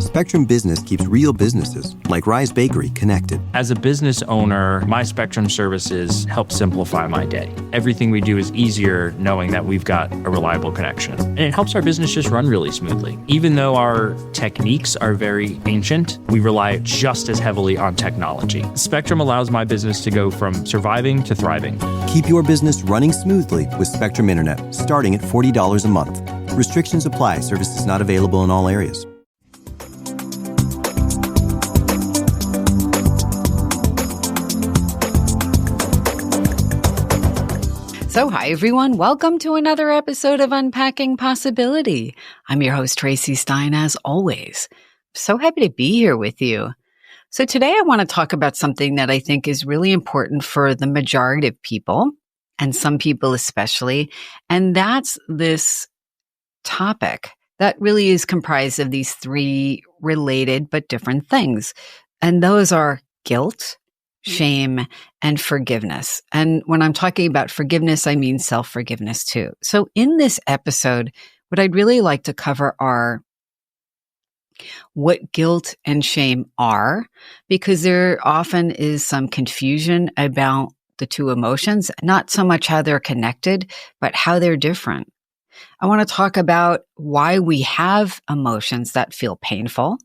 Spectrum Business keeps real businesses, like Rise Bakery, connected. As a business owner, my Spectrum services help simplify my day. Everything we do is easier knowing that we've got a reliable connection. And it helps our business just run really smoothly. Even though our techniques are very ancient, we rely just as heavily on technology. Spectrum allows my business to go from surviving to thriving. Keep your business running smoothly with Spectrum Internet, starting at $40 a month. Restrictions apply. Services not available in all areas. So hi, everyone. Welcome to another episode of Unpacking Possibility. I'm your host, Traci Stein, as always. So happy to be here with you. So today I want to talk about something that I think is really important for the majority of people, and some people especially, and that's this topic that really is comprised of these three related but different things. And those are guilt, shame, and forgiveness. And when I'm talking about forgiveness, I mean self-forgiveness too. So in this episode, what I'd really like to cover are what guilt and shame are, because there often is some confusion about the two emotions, not so much how they're connected, but how they're different. I want to talk about why we have emotions that feel painful.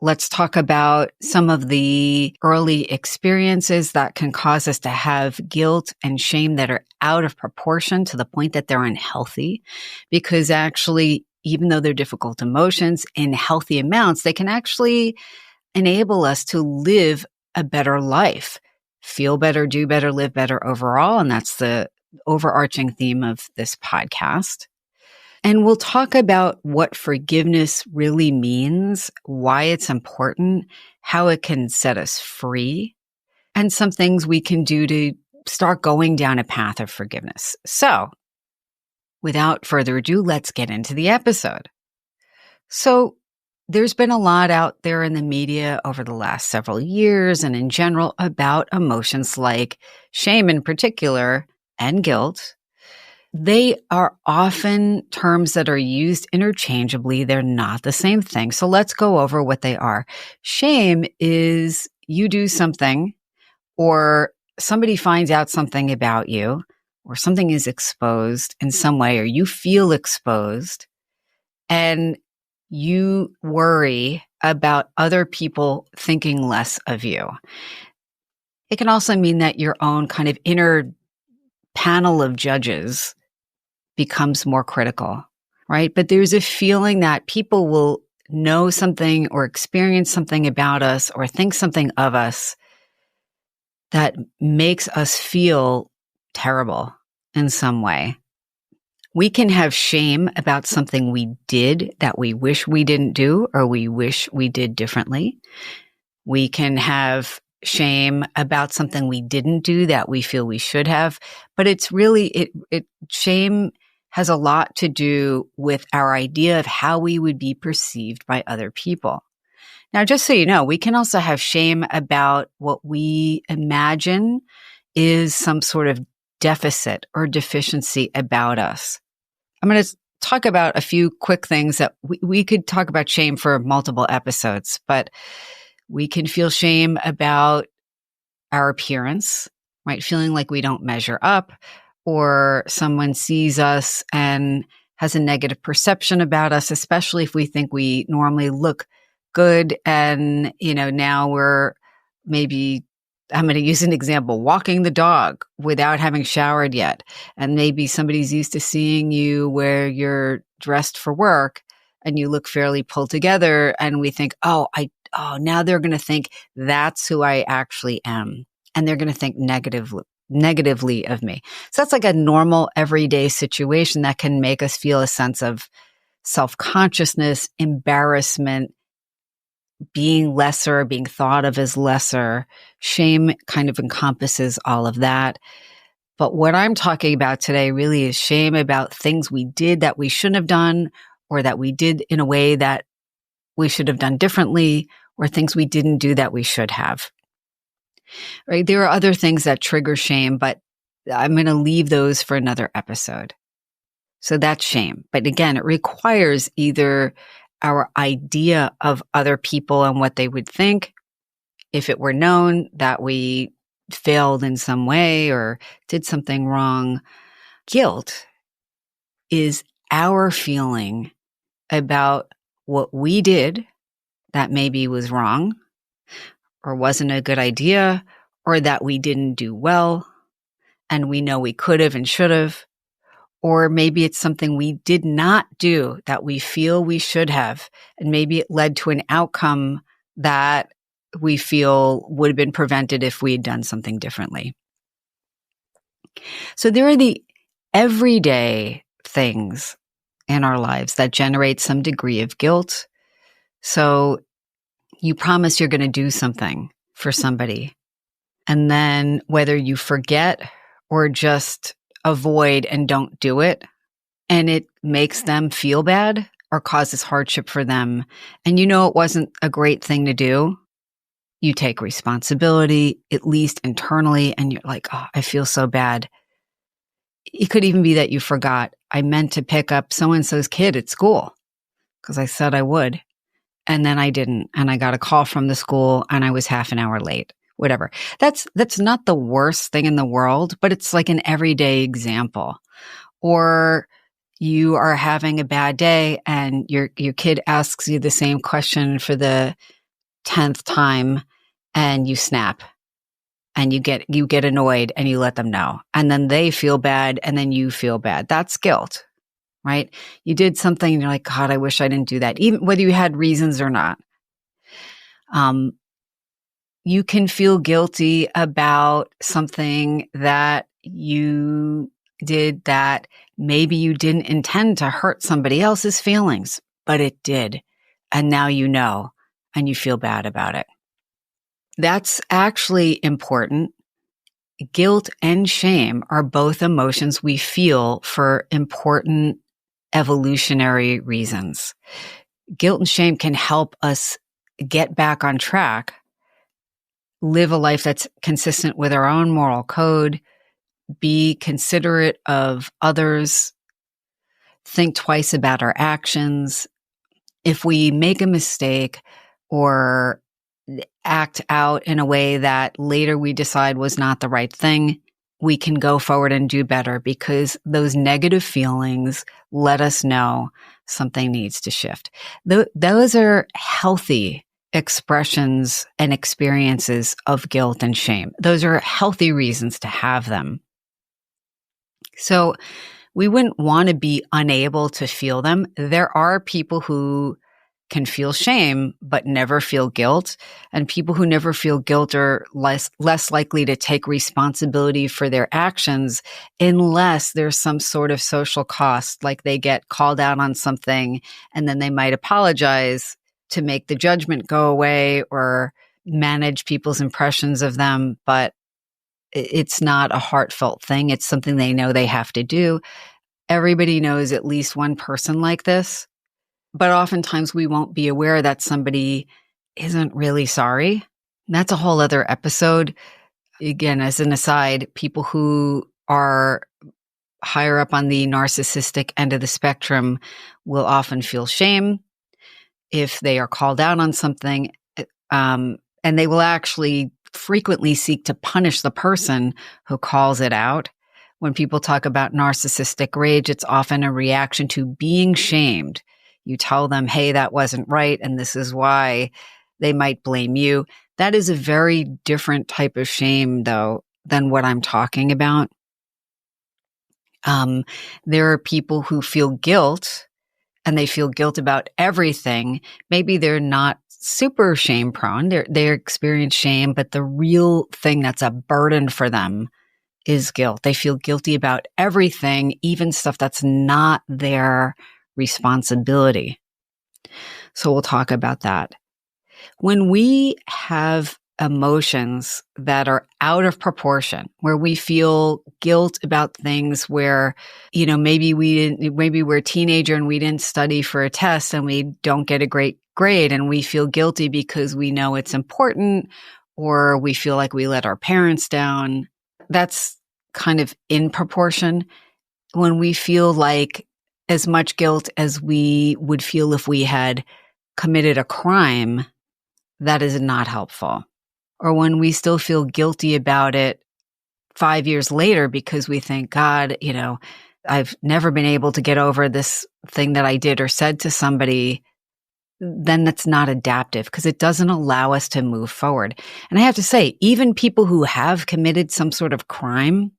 Let's talk about some of the early experiences that can cause us to have guilt and shame that are out of proportion to the point that they're unhealthy. Because actually, even though they're difficult emotions, in healthy amounts, they can actually enable us to live a better life, feel better, do better, live better overall. And that's the overarching theme of this podcast. And we'll talk about what forgiveness really means, why it's important, how it can set us free, and some things we can do to start going down a path of forgiveness. So, without further ado, let's get into the episode. So, there's been a lot out there in the media over the last several years and in general about emotions like shame in particular and guilt. They are often terms that are used interchangeably. They're not the same thing. So let's go over what they are. Shame is you do something or somebody finds out something about you or something is exposed in some way or you feel exposed and you worry about other people thinking less of you. It can also mean that your own kind of inner panel of judges becomes more critical, right? But there's a feeling that people will know something or experience something about us or think something of us that makes us feel terrible in some way. We can have shame about something we did that we wish we didn't do or we wish we did differently. We can have shame about something we didn't do that we feel we should have. But it's really, shame has a lot to do with our idea of how we would be perceived by other people. Now, just so you know, we can also have shame about what we imagine is some sort of deficit or deficiency about us. I'm going to talk about a few quick things that we could talk about shame for multiple episodes, but we can feel shame about our appearance, right? Feeling like we don't measure up, or someone sees us and has a negative perception about us, especially if we think we normally look good. And, now we're maybe, I'm going to use an example, walking the dog without having showered yet. And maybe somebody's used to seeing you where you're dressed for work and you look fairly pulled together. And we think, now they're going to think that's who I actually am. And they're going to think negatively of me. So that's like a normal everyday situation that can make us feel a sense of self-consciousness, embarrassment, being lesser, being thought of as lesser. Shame kind of encompasses all of that. But what I'm talking about today really is shame about things we did that we shouldn't have done, or that we did in a way that we should have done differently, or things we didn't do that we should have. Right? There are other things that trigger shame, but I'm going to leave those for another episode. So that's shame. But again, it requires either our idea of other people and what they would think if it were known that we failed in some way or did something wrong. Guilt is our feeling about what we did that maybe was wrong or wasn't a good idea or that we didn't do well and we know we could have and should have. Or maybe it's something we did not do that we feel we should have. And maybe it led to an outcome that we feel would have been prevented if we had done something differently. So there are the everyday things in our lives that generate some degree of guilt. So you promise you're going to do something for somebody. And then whether you forget or just avoid and don't do it, and it makes them feel bad or causes hardship for them, and you know it wasn't a great thing to do, you take responsibility, at least internally, and you're like, oh, I feel so bad. It could even be that you forgot, I meant to pick up so-and-so's kid at school because I said I would, and then I didn't, and I got a call from the school and I was half an hour late. Whatever. That's not the worst thing in the world, but it's like an everyday example. Or you are having a bad day and your kid asks you the same question for the 10th time and you snap and you get annoyed and you let them know. And then they feel bad and then you feel bad. That's guilt, right? You did something and you're like, God, I wish I didn't do that, even whether you had reasons or not. You can feel guilty about something that you did that maybe you didn't intend to hurt somebody else's feelings, but it did. And now you know, and you feel bad about it. That's actually important. Guilt and shame are both emotions we feel for important evolutionary reasons. Guilt and shame can help us get back on track, live a life that's consistent with our own moral code, be considerate of others, think twice about our actions. If we make a mistake or act out in a way that later we decide was not the right thing, we can go forward and do better because those negative feelings let us know something needs to shift. Those are healthy expressions and experiences of guilt and shame. Those are healthy reasons to have them. So we wouldn't want to be unable to feel them. There are people who can feel shame but never feel guilt, and people who never feel guilt are less likely to take responsibility for their actions unless there's some sort of social cost, like they get called out on something and then they might apologize to make the judgment go away or manage people's impressions of them, but it's not a heartfelt thing. It's something they know they have to do. Everybody knows at least one person like this, but oftentimes we won't be aware that somebody isn't really sorry. That's a whole other episode. Again, as an aside, people who are higher up on the narcissistic end of the spectrum will often feel shame if they are called out on something, and they will actually frequently seek to punish the person who calls it out. When people talk about narcissistic rage, it's often a reaction to being shamed. You tell them, hey, that wasn't right, and this is why. They might blame you. That is a very different type of shame, though, than what I'm talking about. There are people who feel guilt, and they feel guilt about everything. Maybe they're not super shame prone. They experience shame, but the real thing that's a burden for them is guilt. They feel guilty about everything, even stuff that's not their responsibility. So we'll talk about that. When we have emotions that are out of proportion, where we feel guilt about things where, maybe we're a teenager and we didn't study for a test and we don't get a great grade and we feel guilty because we know it's important, or we feel like we let our parents down. That's kind of in proportion. When we feel like as much guilt as we would feel if we had committed a crime, that is not helpful. Or when we still feel guilty about it 5 years later because we think, God, I've never been able to get over this thing that I did or said to somebody, then that's not adaptive because it doesn't allow us to move forward. And I have to say, even people who have committed some sort of crime,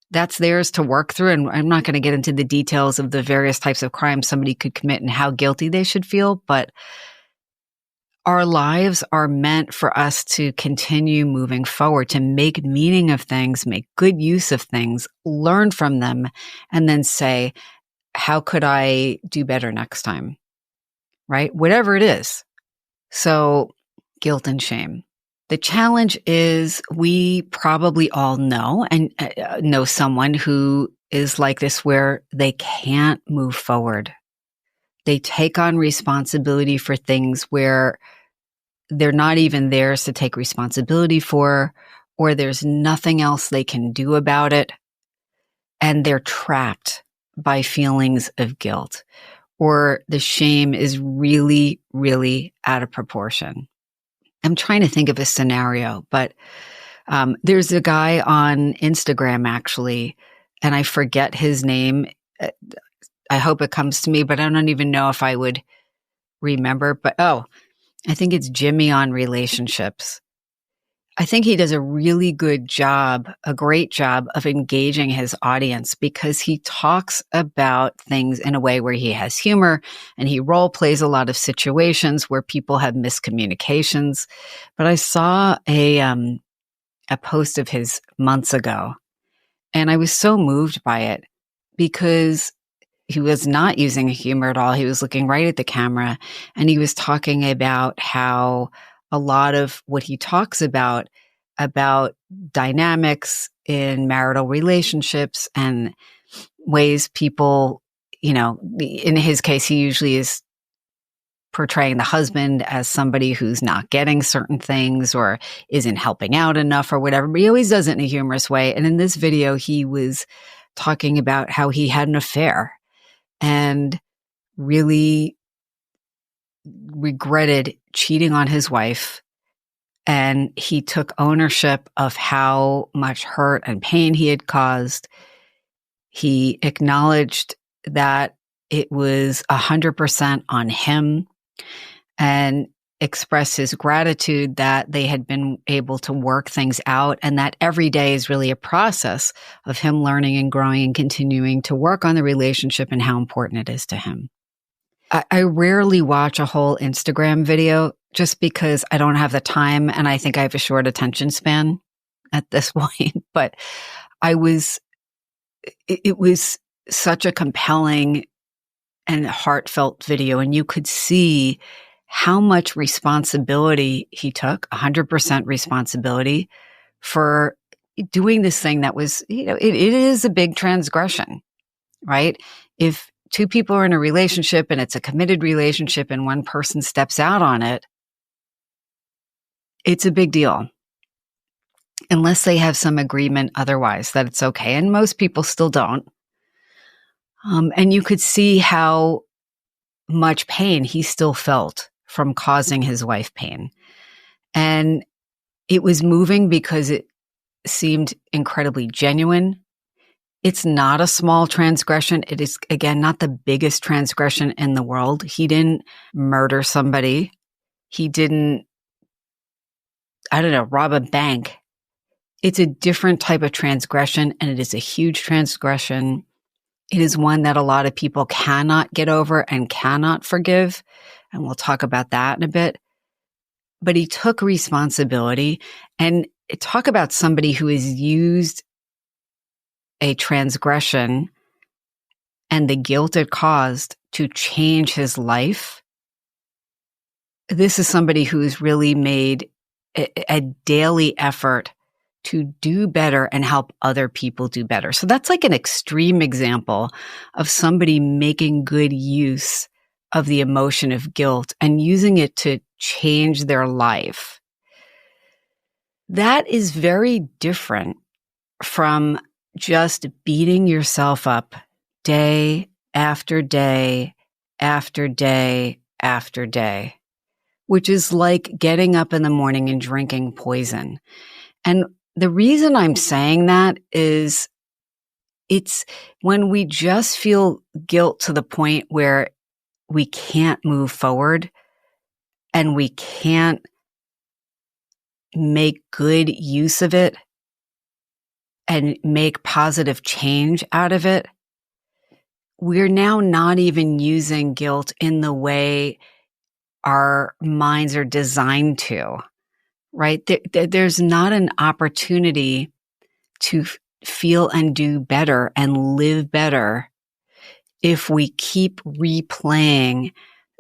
that's theirs to work through. And I'm not going to get into the details of the various types of crimes somebody could commit and how guilty they should feel, but our lives are meant for us to continue moving forward, to make meaning of things, make good use of things, learn from them, and then say, how could I do better next time? Right? Whatever it is. So guilt and shame. The challenge is we probably all know and know someone who is like this where they can't move forward. They take on responsibility for things where they're not even theirs to take responsibility for, or there's nothing else they can do about it. And they're trapped by feelings of guilt, or the shame is really, really out of proportion. I'm trying to think of a scenario, but there's a guy on Instagram actually, and I forget his name. I hope it comes to me, but I don't even know if I would remember. But I think it's Jimmy on relationships. I think he does a really good job, a great job of engaging his audience because he talks about things in a way where he has humor and he role plays a lot of situations where people have miscommunications. But I saw a post of his months ago and I was so moved by it because he was not using humor at all. He was looking right at the camera and he was talking about how a lot of what he talks about dynamics in marital relationships and ways people, in his case, he usually is portraying the husband as somebody who's not getting certain things or isn't helping out enough or whatever, but he always does it in a humorous way. And in this video, he was talking about how he had an affair and really regretted cheating on his wife. And he took ownership of how much hurt and pain he had caused. He acknowledged that it was 100% on him and expressed his gratitude that they had been able to work things out and that every day is really a process of him learning and growing and continuing to work on the relationship and how important it is to him. I rarely watch a whole Instagram video just because I don't have the time and I think I have a short attention span at this point. But it was such a compelling and heartfelt video. And you could see how much responsibility he took, 100% responsibility for doing this thing that was, it is a big transgression, right? If two people are in a relationship and it's a committed relationship and one person steps out on it, it's a big deal. Unless they have some agreement otherwise that it's okay. And most people still don't. And you could see how much pain he still felt from causing his wife pain. And it was moving because it seemed incredibly genuine. It's not a small transgression. It is, again, not the biggest transgression in the world. He didn't murder somebody. He didn't, rob a bank. It's a different type of transgression, and it is a huge transgression. It is one that a lot of people cannot get over and cannot forgive, and we'll talk about that in a bit. But he took responsibility, and talk about somebody who has used a transgression and the guilt it caused to change his life. This is somebody who's really made a daily effort to do better and help other people do better. So that's like an extreme example of somebody making good use of the emotion of guilt and using it to change their life. That is very different from just beating yourself up day after day after day after day, which is like getting up in the morning and drinking poison. And the reason I'm saying that is it's when we just feel guilt to the point where we can't move forward and we can't make good use of it and make positive change out of it. We're now not even using guilt in the way our minds are designed to, right? There's not an opportunity to feel and do better and live better if we keep replaying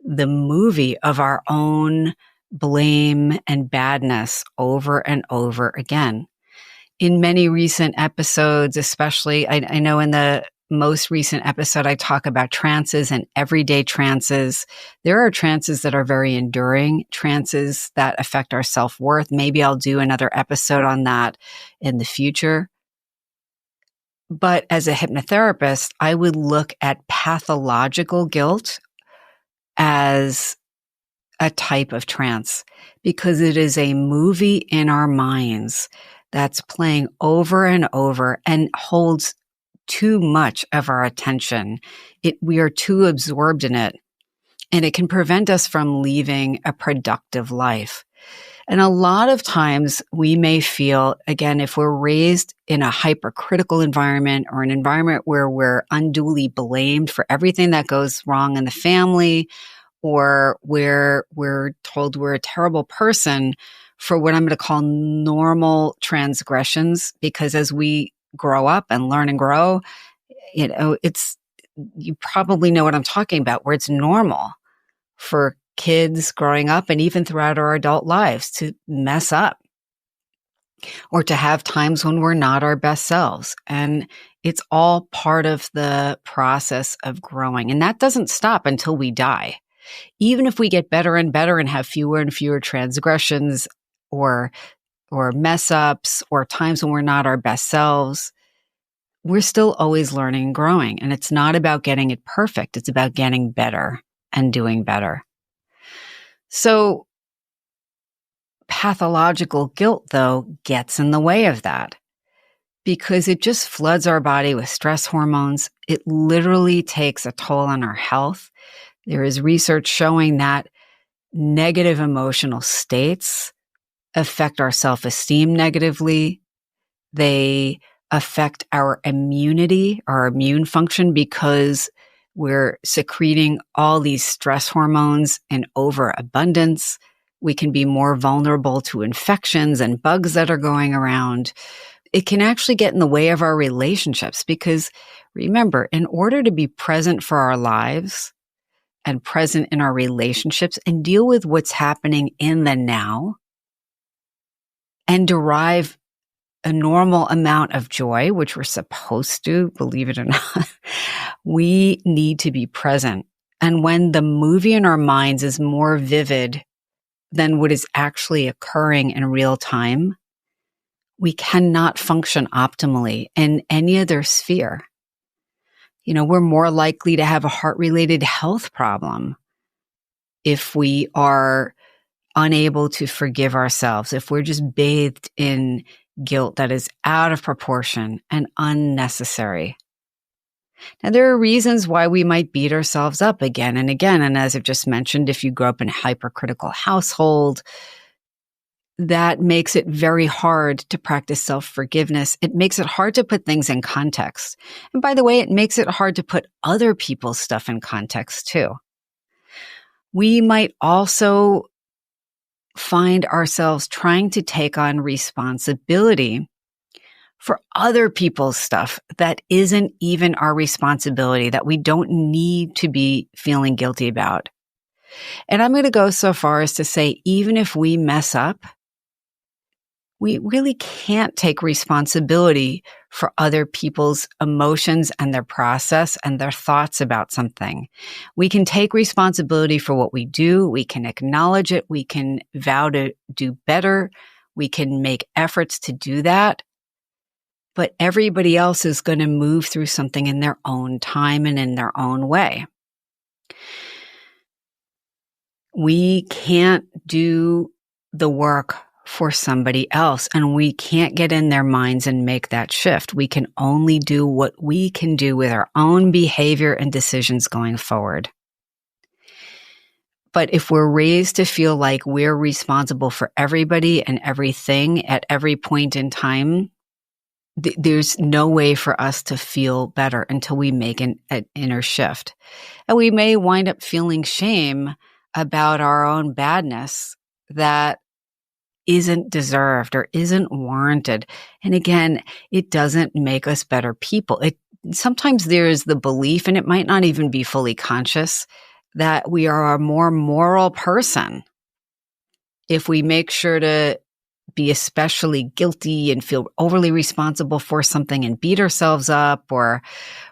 the movie of our own blame and badness over and over again. In many recent episodes, especially, I know in the most recent episode, I talk about trances and everyday trances. There are trances that are very enduring, trances that affect our self-worth. Maybe I'll do another episode on that in the future. But as a hypnotherapist, I would look at pathological guilt as a type of trance because it is a movie in our minds that's playing over and over and holds too much of our attention. We are too absorbed in it, and it can prevent us from leading a productive life. And a lot of times we may feel, again, if we're raised in a hypercritical environment or an environment where we're unduly blamed for everything that goes wrong in the family, or where we're told we're a terrible person for what I'm going to call normal transgressions, because as we grow up and learn and grow, you probably know what I'm talking about, where it's normal for kids growing up and even throughout our adult lives to mess up or to have times when we're not our best selves. And it's all part of the process of growing. And that doesn't stop until we die. Even if we get better and better and have fewer and fewer transgressions or mess ups or times when we're not our best selves, we're still always learning and growing. And it's not about getting it perfect. It's about getting better and doing better. So pathological guilt, though, gets in the way of that because it just floods our body with stress hormones. It literally takes a toll on our health. There is research showing that negative emotional states affect our self-esteem negatively. They affect our immunity, our immune function, because we're secreting all these stress hormones in overabundance. We can be more vulnerable to infections and bugs that are going around. It can actually get in the way of our relationships because remember, in order to be present for our lives and present in our relationships and deal with what's happening in the now and derive a normal amount of joy, which we're supposed to, believe it or not, we need to be present. And when the movie in our minds is more vivid than what is actually occurring in real time, we cannot function optimally in any other sphere. We're more likely to have a heart-related health problem if we are unable to forgive ourselves, if we're just bathed in guilt that is out of proportion and unnecessary. Now, there are reasons why we might beat ourselves up again and again. And as I've just mentioned, if you grow up in a hypercritical household, that makes it very hard to practice self-forgiveness. It makes it hard to put things in context. And by the way, it makes it hard to put other people's stuff in context too. We might also find ourselves trying to take on responsibility for other people's stuff that isn't even our responsibility, that we don't need to be feeling guilty about. And I'm going to go so far as to say, even if we mess up, we really can't take responsibility for other people's emotions and their process and their thoughts about something. We can take responsibility for what we do. We can acknowledge it. We can vow to do better. We can make efforts to do that. but everybody else is going to move through something in their own time and in their own way. We can't do the work for somebody else, and we can't get in their minds and make that shift. We can only do what we can do with our own behavior and decisions going forward. But if we're raised to feel like we're responsible for everybody and everything at every point in time, there's no way for us to feel better until we make an inner shift. And we may wind up feeling shame about our own badness that isn't deserved or isn't warranted. And again, it doesn't make us better people. Sometimes there is the belief, and it might not even be fully conscious, that we are a more moral person if we make sure to be especially guilty and feel overly responsible for something and beat ourselves up or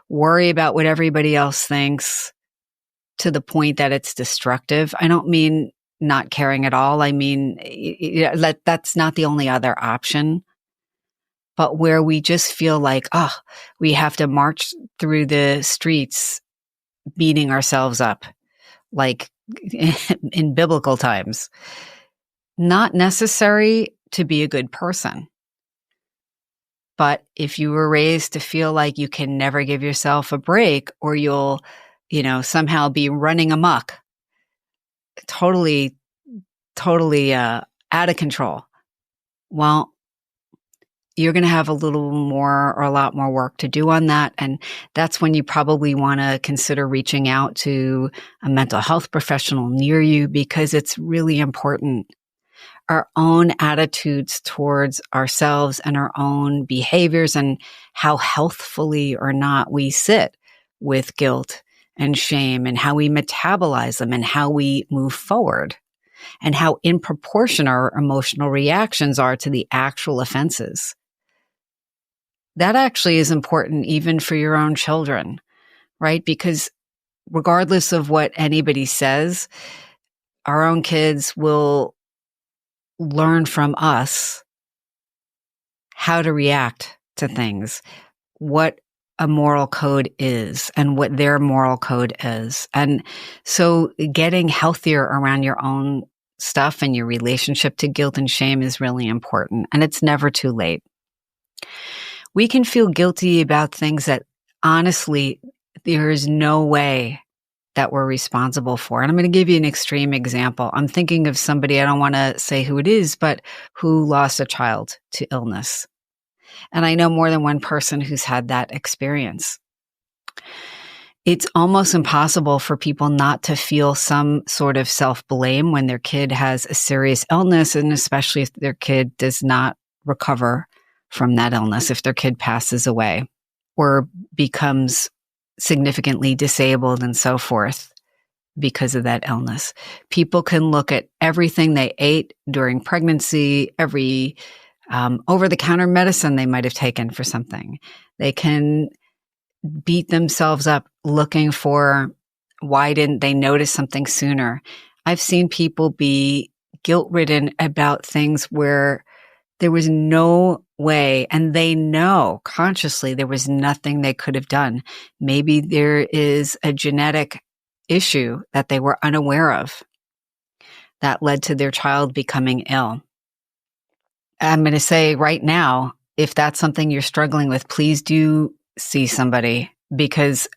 worry about what everybody else thinks to the point that it's destructive. I don't mean not caring at all. I mean, that's not the only other option. But where we just feel like, we have to march through the streets beating ourselves up, like in biblical times. Not necessary to be a good person. But if you were raised to feel like you can never give yourself a break, or you'll, somehow be running amok, totally out of control, well, you're going to have a little more or a lot more work to do on that. And that's when you probably want to consider reaching out to a mental health professional near you, because it's really important. Our own attitudes towards ourselves and our own behaviors and how healthfully or not we sit with guilt and shame and how we metabolize them and how we move forward and how in proportion our emotional reactions are to the actual offenses. That actually is important even for your own children, right? Because regardless of what anybody says, our own kids will learn from us how to react to things, what a moral code is and what their moral code is. And so getting healthier around your own stuff and your relationship to guilt and shame is really important. And it's never too late. We can feel guilty about things that honestly, there is no way that we're responsible for. And I'm going to give you an extreme example. I'm thinking of somebody, I don't want to say who it is, but who lost a child to illness. And I know more than one person who's had that experience. It's almost impossible for people not to feel some sort of self-blame when their kid has a serious illness, and especially if their kid does not recover from that illness, if their kid passes away or becomes significantly disabled and so forth because of that illness. People can look at everything they ate during pregnancy, every over-the-counter medicine they might have taken for something. They can beat themselves up looking for why didn't they notice something sooner. I've seen people be guilt-ridden about things where there was no way, and they know consciously there was nothing they could have done. Maybe there is a genetic issue that they were unaware of that led to their child becoming ill. I'm going to say right now, if that's something you're struggling with, please do see somebody, because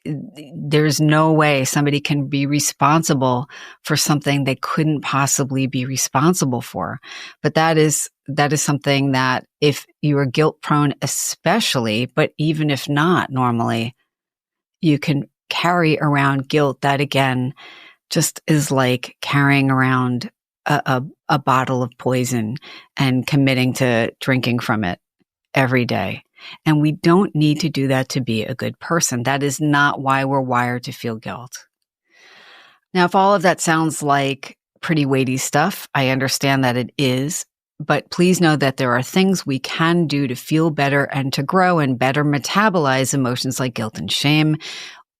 there's no way somebody can be responsible for something they couldn't possibly be responsible for. But that is something that if you are guilt prone, especially, but even if not normally, you can carry around guilt that again, just is like carrying around a bottle of poison and committing to drinking from it every day. And we don't need to do that to be a good person. That is not why we're wired to feel guilt. Now, if all of that sounds like pretty weighty stuff, I understand that it is, but please know that there are things we can do to feel better and to grow and better metabolize emotions like guilt and shame.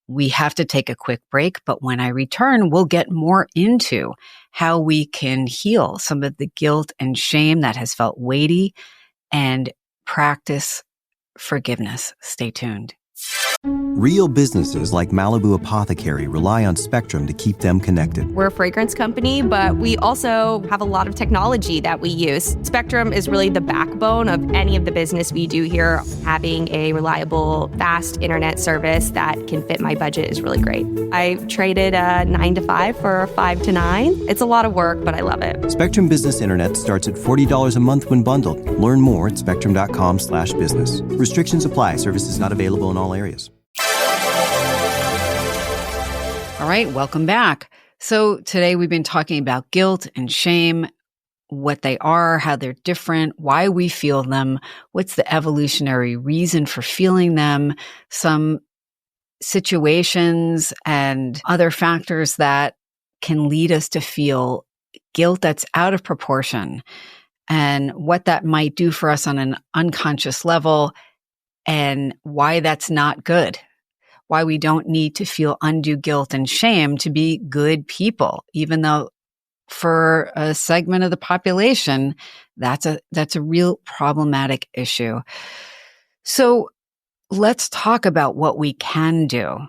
We have to take a quick break, but when I return, we'll get more into how we can heal some of the guilt and shame that has felt weighty and practice forgiveness. Stay tuned. Real businesses like Malibu Apothecary rely on Spectrum to keep them connected. We're a fragrance company, but we also have a lot of technology that we use. Spectrum is really the backbone of any of the business we do here. Having a reliable, fast internet service that can fit my budget is really great. I traded a 9 to 5 for a 5 to 9. It's a lot of work, but I love it. Spectrum Business Internet starts at $40 a month when bundled. Learn more at spectrum.com/business. Restrictions apply. Services not available in all areas. All right, welcome back. So today we've been talking about guilt and shame, what they are, how they're different, why we feel them, what's the evolutionary reason for feeling them, some situations and other factors that can lead us to feel guilt that's out of proportion, and what that might do for us on an unconscious level, and why that's not good. Why we don't need to feel undue guilt and shame to be good people, even though for a segment of the population, that's a real problematic issue. So let's talk about what we can do,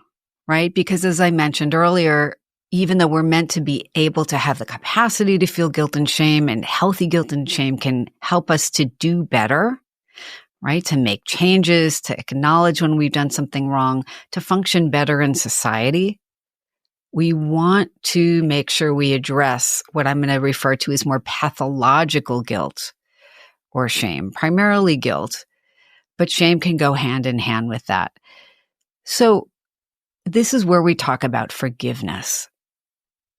right? Because as I mentioned earlier, even though we're meant to be able to have the capacity to feel guilt and shame, and healthy guilt and shame can help us to do better, right? To make changes, to acknowledge when we've done something wrong, to function better in society. We want to make sure we address what I'm going to refer to as more pathological guilt or shame, primarily guilt, but shame can go hand in hand with that. So this is where we talk about forgiveness.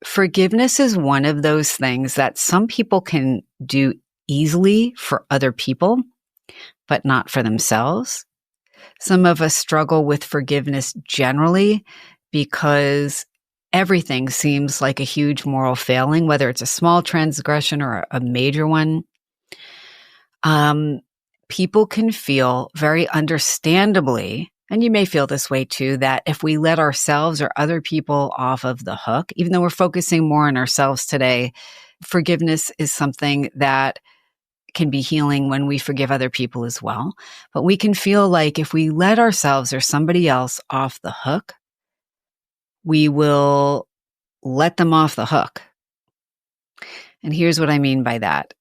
Forgiveness is one of those things that some people can do easily for other people, but not for themselves. Some of us struggle with forgiveness generally because everything seems like a huge moral failing, whether it's a small transgression or a major one. People can feel very understandably, and you may feel this way too, that if we let ourselves or other people off of the hook, even though we're focusing more on ourselves today, forgiveness is something that can be healing when we forgive other people as well. But we can feel like if we let ourselves or somebody else off the hook, we will let them off the hook. And here's what I mean by that.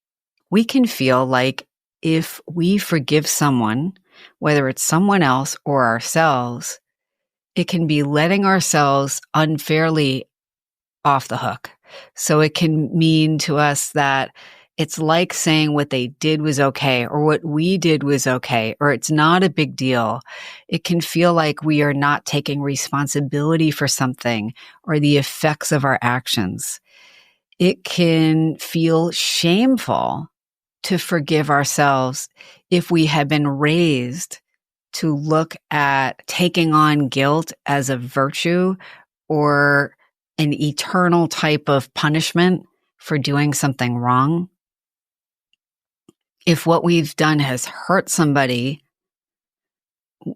We can feel like if we forgive someone, whether it's someone else or ourselves, it can be letting ourselves unfairly off the hook. So it can mean to us that it's like saying what they did was okay, or what we did was okay, or it's not a big deal. It can feel like we are not taking responsibility for something or the effects of our actions. It can feel shameful to forgive ourselves if we have been raised to look at taking on guilt as a virtue or an eternal type of punishment for doing something wrong. If what we've done has hurt somebody,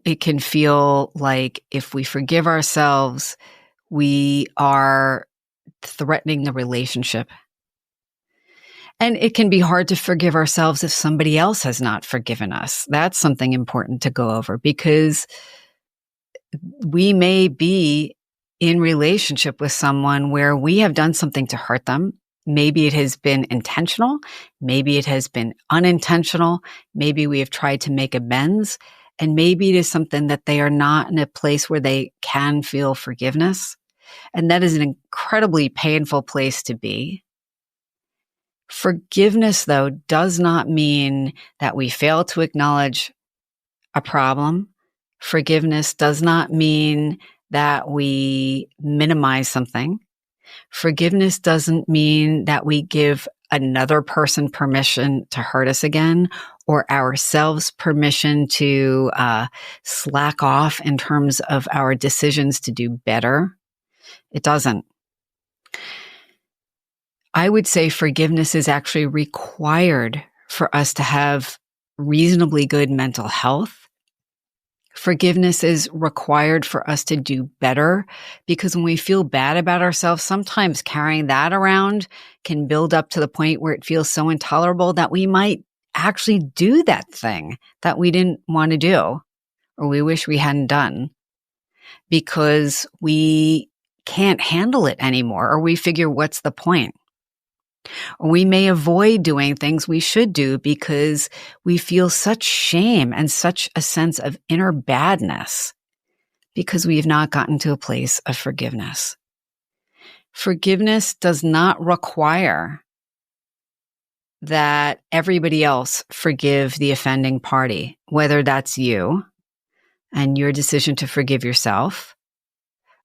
it can feel like if we forgive ourselves, we are threatening the relationship. And it can be hard to forgive ourselves if somebody else has not forgiven us. That's something important to go over, because we may be in relationship with someone where we have done something to hurt them. Maybe it has been intentional. Maybe it has been unintentional. Maybe we have tried to make amends. And maybe it is something that they are not in a place where they can feel forgiveness. And that is an incredibly painful place to be. Forgiveness, though, does not mean that we fail to acknowledge a problem. Forgiveness does not mean that we minimize something. Forgiveness doesn't mean that we give another person permission to hurt us again, or ourselves permission to slack off in terms of our decisions to do better. It doesn't. I would say forgiveness is actually required for us to have reasonably good mental health. Forgiveness is required for us to do better, because when we feel bad about ourselves, sometimes carrying that around can build up to the point where it feels so intolerable that we might actually do that thing that we didn't want to do or we wish we hadn't done because we can't handle it anymore, or we figure, what's the point? Or we may avoid doing things we should do because we feel such shame and such a sense of inner badness because we have not gotten to a place of forgiveness. Forgiveness does not require that everybody else forgive the offending party, whether that's you and your decision to forgive yourself,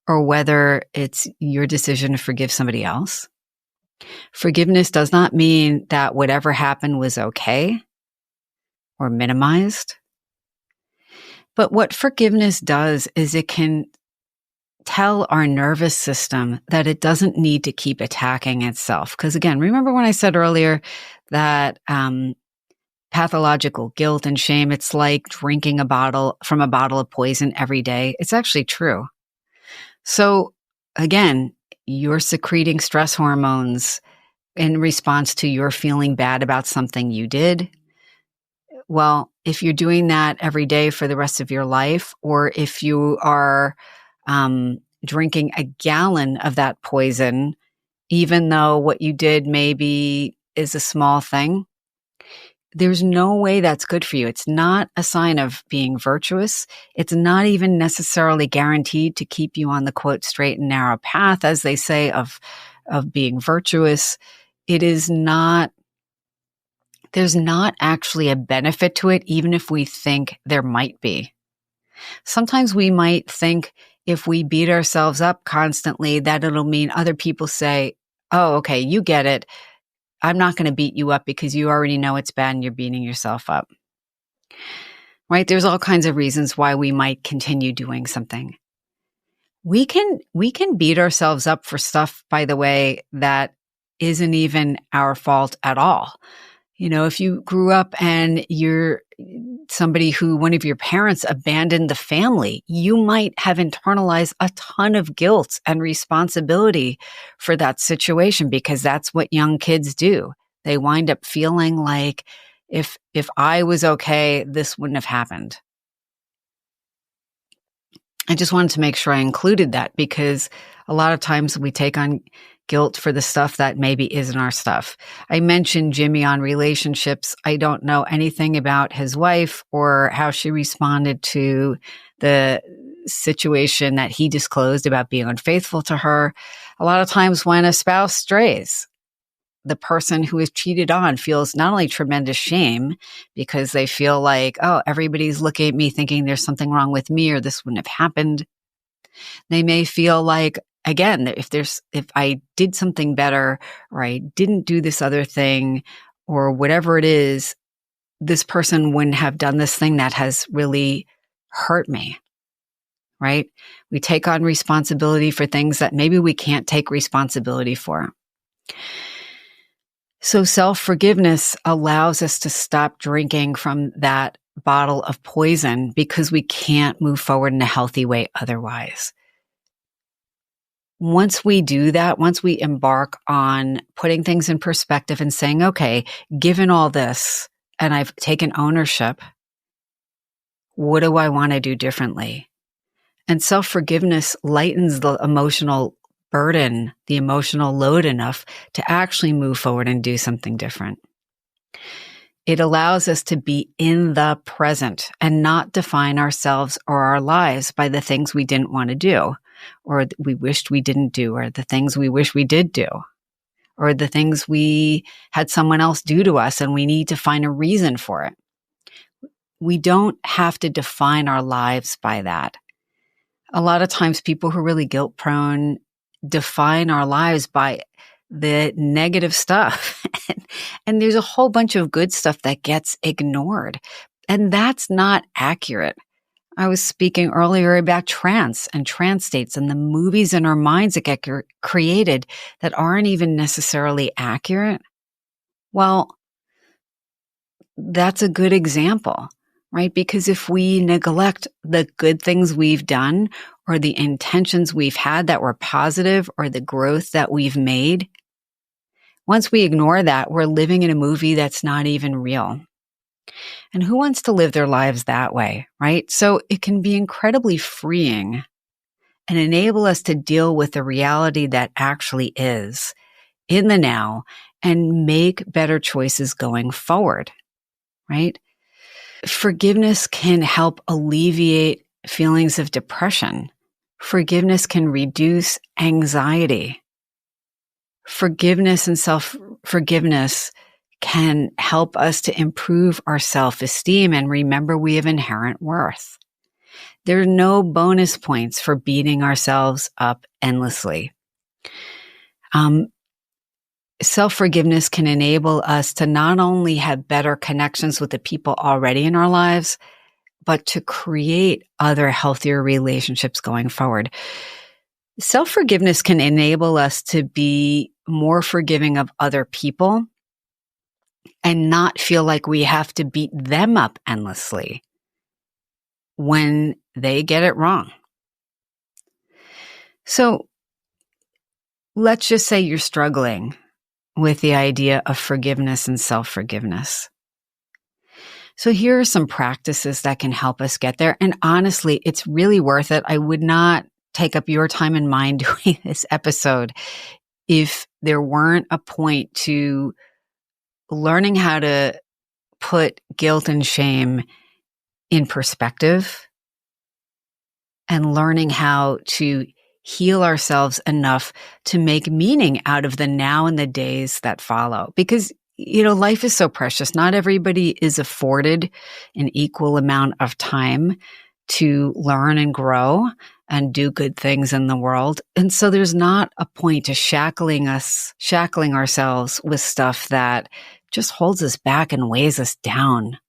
or whether it's your decision to forgive somebody else. Forgiveness does not mean that whatever happened was okay or minimized. But what forgiveness does is it can tell our nervous system that it doesn't need to keep attacking itself. Because again, remember when I said earlier that pathological guilt and shame, it's like drinking a bottle of poison every day. It's actually true. So again, you're secreting stress hormones in response to your feeling bad about something you did. Well, if you're doing that every day for the rest of your life, or if you are drinking a gallon of that poison, even though what you did maybe is a small thing, there's no way that's good for you. It's not a sign of being virtuous. It's not even necessarily guaranteed to keep you on the quote straight and narrow path, as they say, of being virtuous. It is not, there's not actually a benefit to it, even if we think there might be. Sometimes we might think if we beat ourselves up constantly, that it'll mean other people say, oh, okay, you get it. I'm not going to beat you up because you already know it's bad and you're beating yourself up. Right? There's all kinds of reasons why we might continue doing something. We can beat ourselves up for stuff, by the way, that isn't even our fault at all. You know, if you grew up and you're somebody who one of your parents abandoned the family, you might have internalized a ton of guilt and responsibility for that situation, because that's what young kids do. They wind up feeling like if I was okay, this wouldn't have happened. I just wanted to make sure I included that, because a lot of times we take on guilt for the stuff that maybe isn't our stuff. I mentioned Jimmy on relationships. I don't know anything about his wife or how she responded to the situation that he disclosed about being unfaithful to her. A lot of times when a spouse strays, the person who is cheated on feels not only tremendous shame because they feel like, oh, everybody's looking at me thinking there's something wrong with me or this wouldn't have happened. They may feel like, again, if I did something better, or I didn't do this other thing, or whatever it is, this person wouldn't have done this thing that has really hurt me, right? We take on responsibility for things that maybe we can't take responsibility for. So self-forgiveness allows us to stop drinking from that bottle of poison because we can't move forward in a healthy way otherwise. Once we do that, once we embark on putting things in perspective and saying, okay, given all this, and I've taken ownership, what do I want to do differently? And self-forgiveness lightens the emotional burden, the emotional load enough to actually move forward and do something different. It allows us to be in the present and not define ourselves or our lives by the things we didn't want to do, or we wished we didn't do, or the things we wish we did do, or the things we had someone else do to us and we need to find a reason for it. We don't have to define our lives by that. A lot of times people who are really guilt prone define our lives by the negative stuff. And there's a whole bunch of good stuff that gets ignored. And that's not accurate. I was speaking earlier about trance and trance states and the movies in our minds that get created that aren't even necessarily accurate. Well, that's a good example, right? Because if we neglect the good things we've done or the intentions we've had that were positive or the growth that we've made, once we ignore that, we're living in a movie that's not even real. And who wants to live their lives that way, right? So it can be incredibly freeing and enable us to deal with the reality that actually is in the now and make better choices going forward, right? Forgiveness can help alleviate feelings of depression. Forgiveness can reduce anxiety. Forgiveness and self-forgiveness can help us to improve our self-esteem and remember we have inherent worth. There are no bonus points for beating ourselves up endlessly. Self-forgiveness can enable us to not only have better connections with the people already in our lives, but to create other healthier relationships going forward. Self-forgiveness can enable us to be more forgiving of other people and not feel like we have to beat them up endlessly when they get it wrong. So let's just say you're struggling with the idea of forgiveness and self-forgiveness. So here are some practices that can help us get there. And honestly, it's really worth it. I would not take up your time and mind doing this episode if there weren't a point to learning how to put guilt and shame in perspective and learning how to heal ourselves enough to make meaning out of the now and the days that follow. Because, life is so precious. Not everybody is afforded an equal amount of time to learn and grow and do good things in the world. And so there's not a point to shackling ourselves with stuff that just holds us back and weighs us down.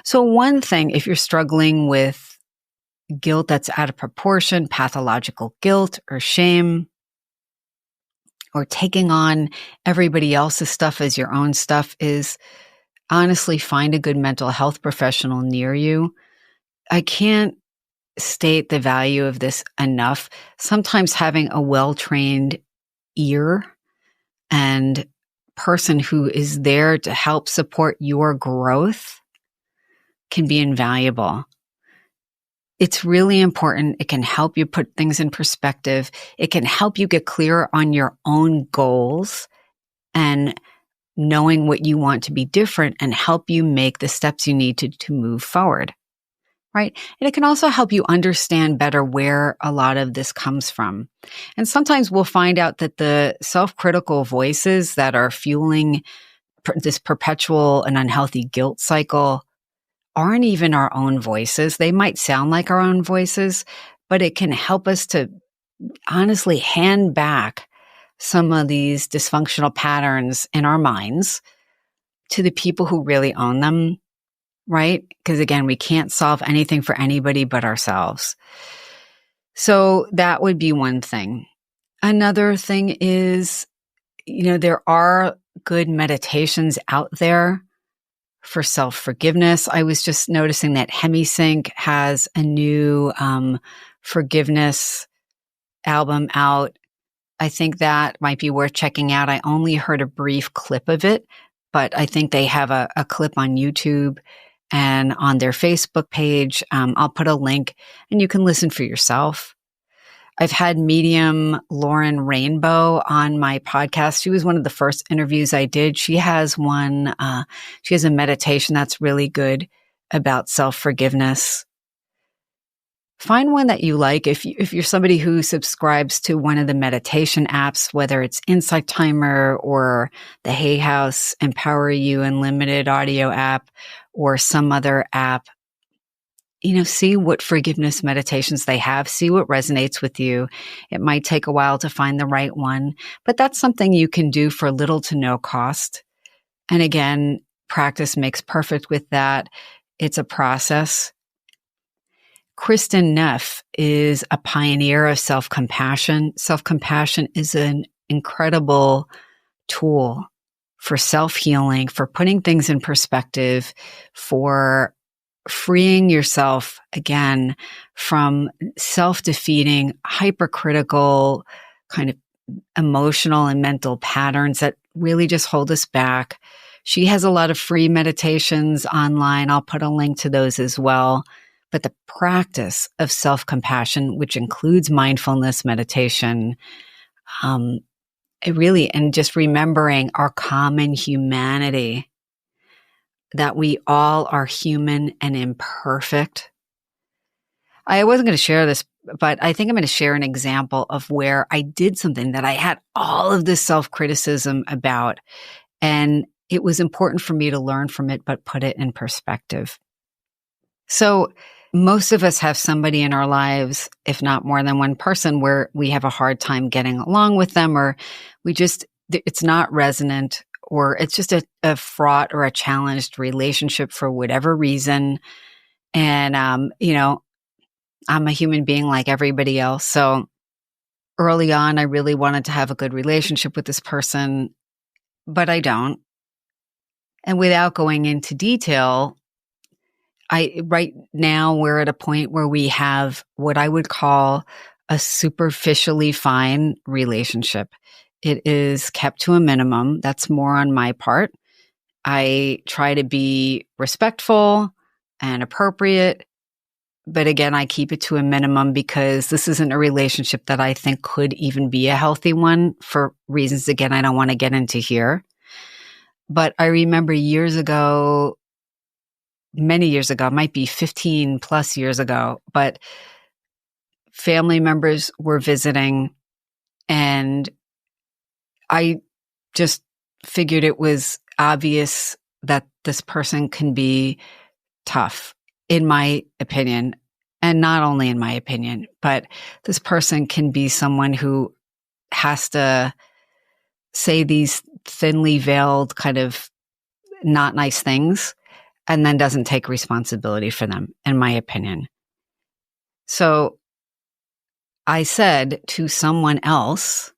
So one thing, if you're struggling with guilt that's out of proportion, pathological guilt or shame, or taking on everybody else's stuff as your own stuff, is honestly find a good mental health professional near you. I can't state the value of this enough. Sometimes having a well-trained ear and person who is there to help support your growth can be invaluable. It's really important. It can help you put things in perspective. It can help you get clearer on your own goals and knowing what you want to be different and help you make the steps you need to move forward, right? And it can also help you understand better where a lot of this comes from. And sometimes we'll find out that the self-critical voices that are fueling this perpetual and unhealthy guilt cycle aren't even our own voices. They might sound like our own voices, but it can help us to honestly hand back some of these dysfunctional patterns in our minds to the people who really own them, right? Because again, we can't solve anything for anybody but ourselves. So that would be one thing. Another thing is, there are good meditations out there for self-forgiveness. I was just noticing that HemiSync has a new forgiveness album out. I think that might be worth checking out. I only heard a brief clip of it, but I think they have a clip on YouTube and on their Facebook page. I'll put a link and you can listen for yourself. I've had medium Lauren Rainbow on my podcast. She was one of the first interviews I did. She has she has a meditation that's really good about self-forgiveness. Find one that you like. If you're somebody who subscribes to one of the meditation apps, whether it's Insight Timer or the Hay House Empower You Unlimited audio app or some other app, see what forgiveness meditations they have, see what resonates with you. It might take a while to find the right one, but that's something you can do for little to no cost. And again, practice makes perfect with that. It's a process. Kristen Neff is a pioneer of self-compassion. Self-compassion is an incredible tool for self-healing, for putting things in perspective, for freeing yourself again from self-defeating, hypercritical kind of emotional and mental patterns that really just hold us back, She has a lot of free meditations online. I'll put a link to those as well. But the practice of self-compassion, which includes mindfulness meditation, and just remembering our common humanity, that we all are human and imperfect. I wasn't going to share this, but I think I'm going to share an example of where I did something that I had all of this self-criticism about. And it was important for me to learn from it, but put it in perspective. So most of us have somebody in our lives, if not more than one person, where we have a hard time getting along with them, or it's not resonant, or it's just a fraught or a challenged relationship for whatever reason. And, I'm a human being like everybody else. So early on, I really wanted to have a good relationship with this person, but I don't. And without going into detail, right now we're at a point where we have what I would call a superficially fine relationship. It is kept to a minimum. That's more on my part. I try to be respectful and appropriate, but again, I keep it to a minimum because this isn't a relationship that I think could even be a healthy one for reasons, again, I don't want to get into here. But I remember years ago, many years ago, it might be 15 plus years ago, but family members were visiting, and I just figured it was obvious that this person can be tough, in my opinion, and not only in my opinion, but this person can be someone who has to say these thinly veiled kind of not nice things and then doesn't take responsibility for them, in my opinion. So I said to someone else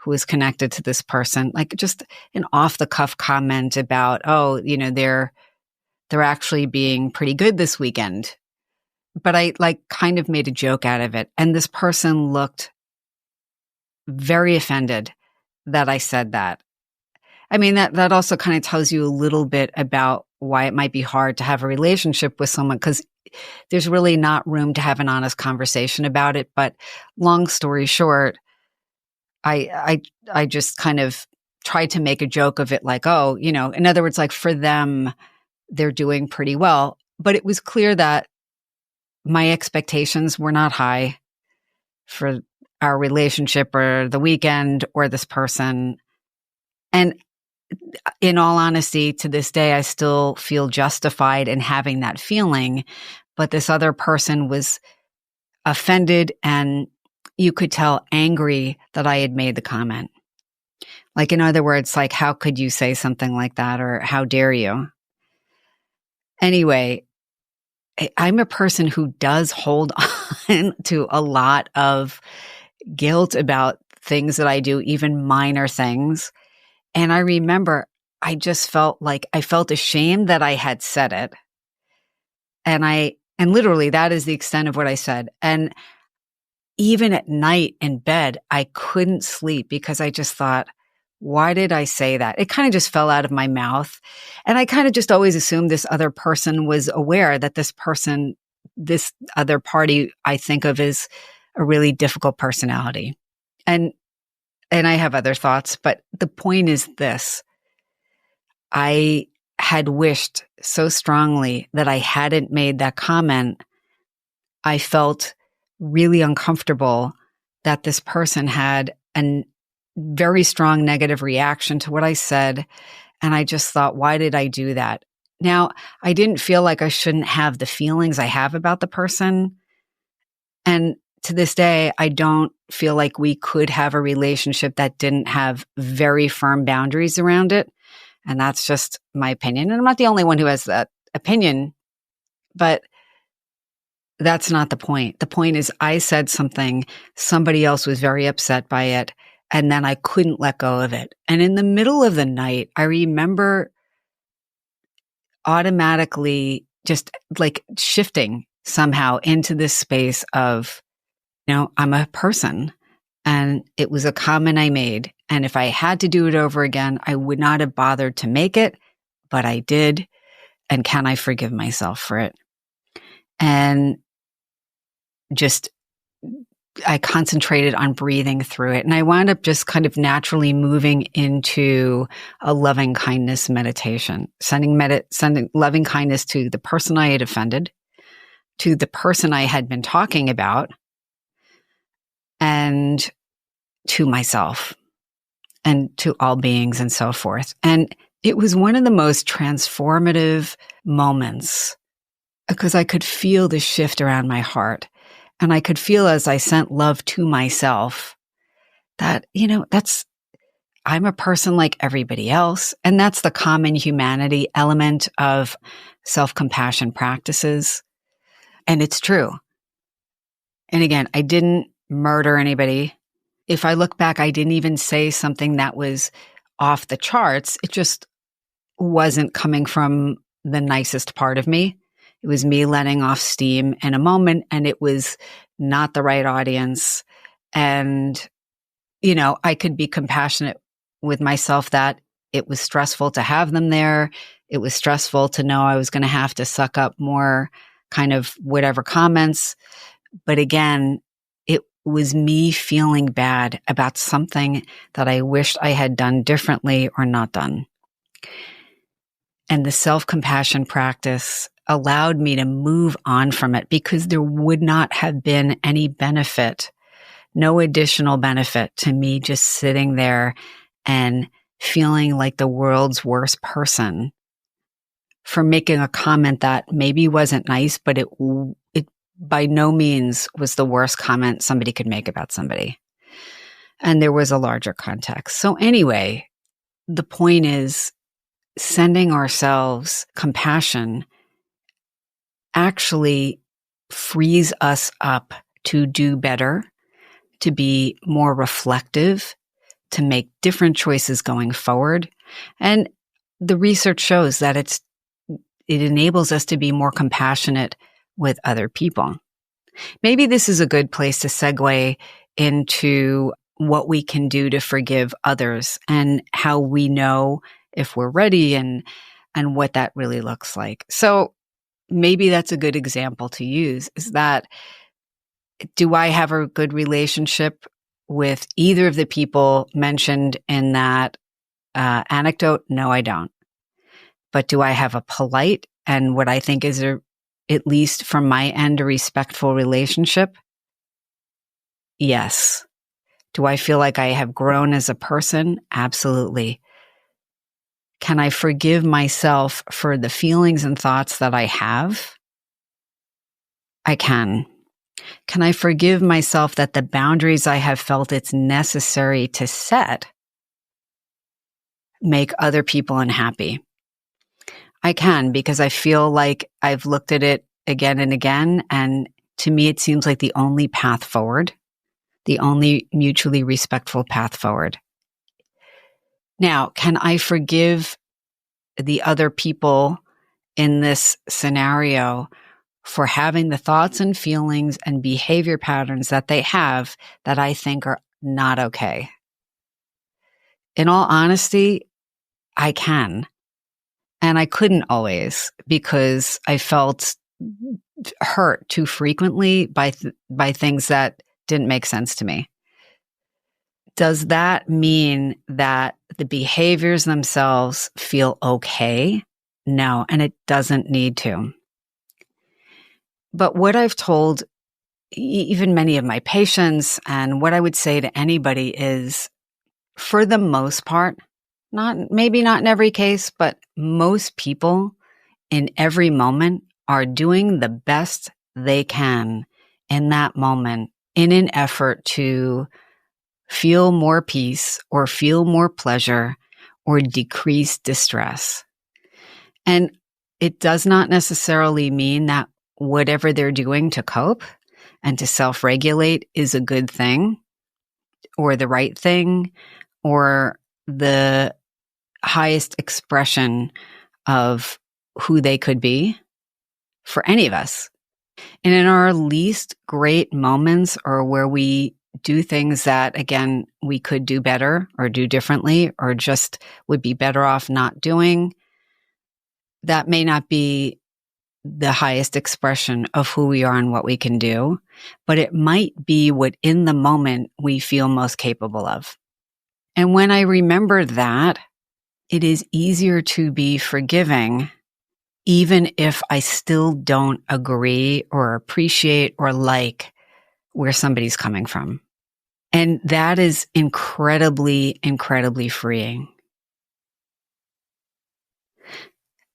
who is connected to this person, like just an off the cuff comment about, they're actually being pretty good this weekend. But I kind of made a joke out of it. And this person looked very offended that I said that. I mean, that also kind of tells you a little bit about why it might be hard to have a relationship with someone, because there's really not room to have an honest conversation about it. But long story short, I just kind of tried to make a joke of it, like, in other words, like for them, they're doing pretty well. But it was clear that my expectations were not high for our relationship or the weekend or this person. And in all honesty, to this day, I still feel justified in having that feeling. But this other person was offended, and you could tell angry that I had made the comment. Like, in other words, like, how could you say something like that? Or how dare you? Anyway, I'm a person who does hold on to a lot of guilt about things that I do, even minor things. And I remember I just felt ashamed that I had said it. And literally that is the extent of what I said. And even at night in bed, I couldn't sleep because I just thought, why did I say that? It kind of just fell out of my mouth. And I kind of just always assumed this other person was aware that this other party I think of as a really difficult personality. And I have other thoughts, but the point is this. I had wished so strongly that I hadn't made that comment. I felt really uncomfortable that this person had a very strong negative reaction to what I said. And I just thought, why did I do that? Now, I didn't feel like I shouldn't have the feelings I have about the person. And to this day, I don't feel like we could have a relationship that didn't have very firm boundaries around it. And that's just my opinion. And I'm not the only one who has that opinion, but that's not the point. The point is I said something, somebody else was very upset by it, and then I couldn't let go of it. And in the middle of the night, I remember automatically just like shifting somehow into this space of, I'm a person, and it was a comment I made. And if I had to do it over again, I would not have bothered to make it. but I did. And can I forgive myself for it? And just, I concentrated on breathing through it. And I wound up just kind of naturally moving into a loving kindness meditation, sending loving kindness to the person I had offended, to the person I had been talking about, and to myself, and to all beings, and so forth. And it was one of the most transformative moments because I could feel the shift around my heart. And I could feel as I sent love to myself that, I'm a person like everybody else. And that's the common humanity element of self-compassion practices. And it's true. And again, I didn't murder anybody. If I look back, I didn't even say something that was off the charts. It just wasn't coming from the nicest part of me. It was me letting off steam in a moment, and it was not the right audience. And, I could be compassionate with myself that it was stressful to have them there. It was stressful to know I was going to have to suck up more kind of whatever comments. But again, it was me feeling bad about something that I wished I had done differently or not done. And the self-compassion practice allowed me to move on from it because there would not have been any benefit, no additional benefit to me just sitting there and feeling like the world's worst person for making a comment that maybe wasn't nice, but it by no means was the worst comment somebody could make about somebody. And there was a larger context. So anyway, the point is sending ourselves compassion actually frees us up to do better, to be more reflective, to make different choices going forward. And the research shows that it enables us to be more compassionate with other people. Maybe this is a good place to segue into what we can do to forgive others and how we know if we're ready and what that really looks like. So maybe that's a good example to use, is that, do I have a good relationship with either of the people mentioned in that anecdote? No, I don't. But do I have a polite and what I think is at least from my end, a respectful relationship? Yes. Do I feel like I have grown as a person? Absolutely. Can I forgive myself for the feelings and thoughts that I have? I can. Can I forgive myself that the boundaries I have felt it's necessary to set make other people unhappy? I can, because I feel like I've looked at it again and again, and to me it seems like the only path forward, the only mutually respectful path forward. Now, can I forgive the other people in this scenario for having the thoughts and feelings and behavior patterns that they have that I think are not okay? In all honesty, I can. And I couldn't always, because I felt hurt too frequently by things that didn't make sense to me. Does that mean that the behaviors themselves feel okay? No, and it doesn't need to. But what I've told even many of my patients, and what I would say to anybody is, for the most part, maybe not in every case, but most people in every moment are doing the best they can in that moment in an effort to feel more peace or feel more pleasure or decrease distress. And it does not necessarily mean that whatever they're doing to cope and to self-regulate is a good thing or the right thing or the highest expression of who they could be for any of us. And in our least great moments, or where we do things that, again, we could do better or do differently or just would be better off not doing, that may not be the highest expression of who we are and what we can do, but it might be what in the moment we feel most capable of. And when I remember that, it is easier to be forgiving, even if I still don't agree or appreciate or like where somebody's coming from. And that is incredibly, incredibly freeing.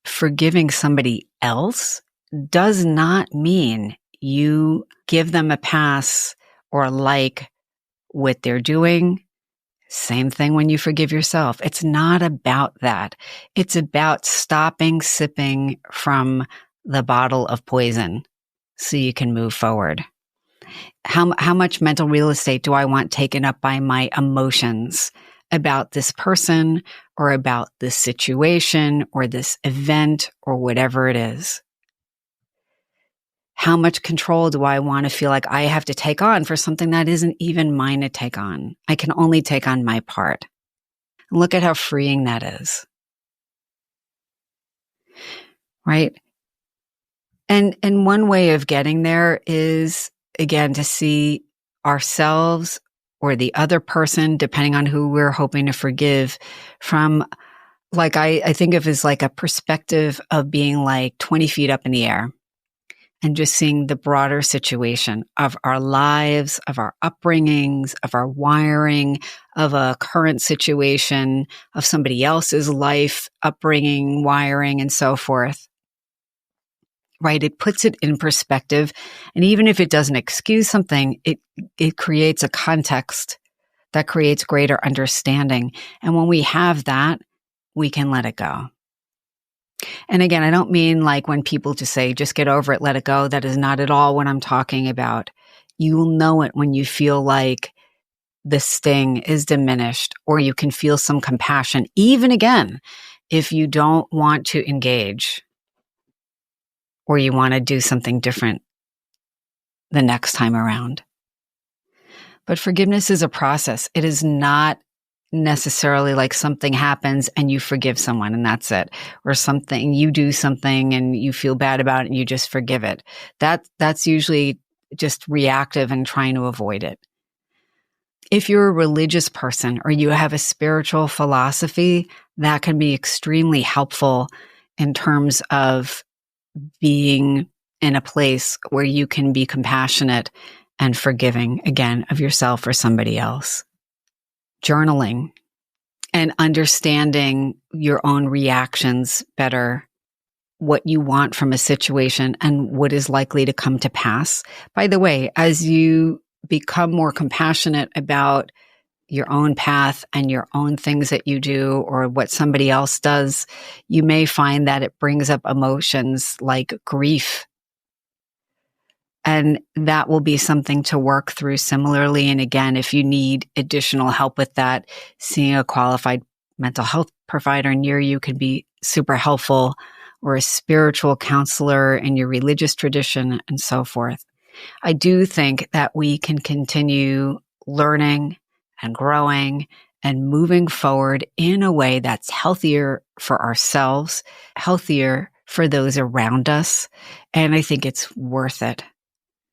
Forgiving somebody else does not mean you give them a pass or like what they're doing. Same thing when you forgive yourself. It's not about that. It's about stopping sipping from the bottle of poison so you can move forward. How much mental real estate do I want taken up by my emotions about this person or about this situation or this event or whatever it is? How much control do I want to feel like I have to take on for something that isn't even mine to take on? I can only take on my part. Look at how freeing that is. Right? And one way of getting there is, again, to see ourselves or the other person, depending on who we're hoping to forgive, from like I think of as like a perspective of being like 20 feet up in the air and just seeing the broader situation of our lives, of our upbringings, of our wiring, of a current situation, of somebody else's life, upbringing, wiring, and so forth. Right? It puts it in perspective. And even if it doesn't excuse something, it creates a context that creates greater understanding. And when we have that, we can let it go. And again, I don't mean like when people just say, just get over it, let it go. That is not at all what I'm talking about. You will know it when you feel like the sting is diminished, or you can feel some compassion, even again, if you don't want to engage or you want to do something different the next time around. But forgiveness is a process. It is not necessarily like something happens and you forgive someone and that's it. Or something, you do something and you feel bad about it and you just forgive it. That's usually just reactive and trying to avoid it. If you're a religious person or you have a spiritual philosophy, that can be extremely helpful in terms of being in a place where you can be compassionate and forgiving, again, of yourself or somebody else. Journaling and understanding your own reactions better, what you want from a situation and what is likely to come to pass. By the way, as you become more compassionate about your own path and your own things that you do or what somebody else does, you may find that it brings up emotions like grief. And that will be something to work through similarly. And again, if you need additional help with that, seeing a qualified mental health provider near you can be super helpful, or a spiritual counselor in your religious tradition and so forth. I do think that we can continue learning and growing and moving forward in a way that's healthier for ourselves, healthier for those around us. And I think it's worth it.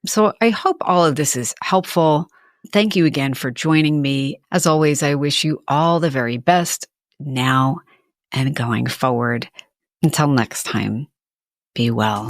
So I hope all of this is helpful. Thank you again for joining me. As always, I wish you all the very best now and going forward. Until next time, be well.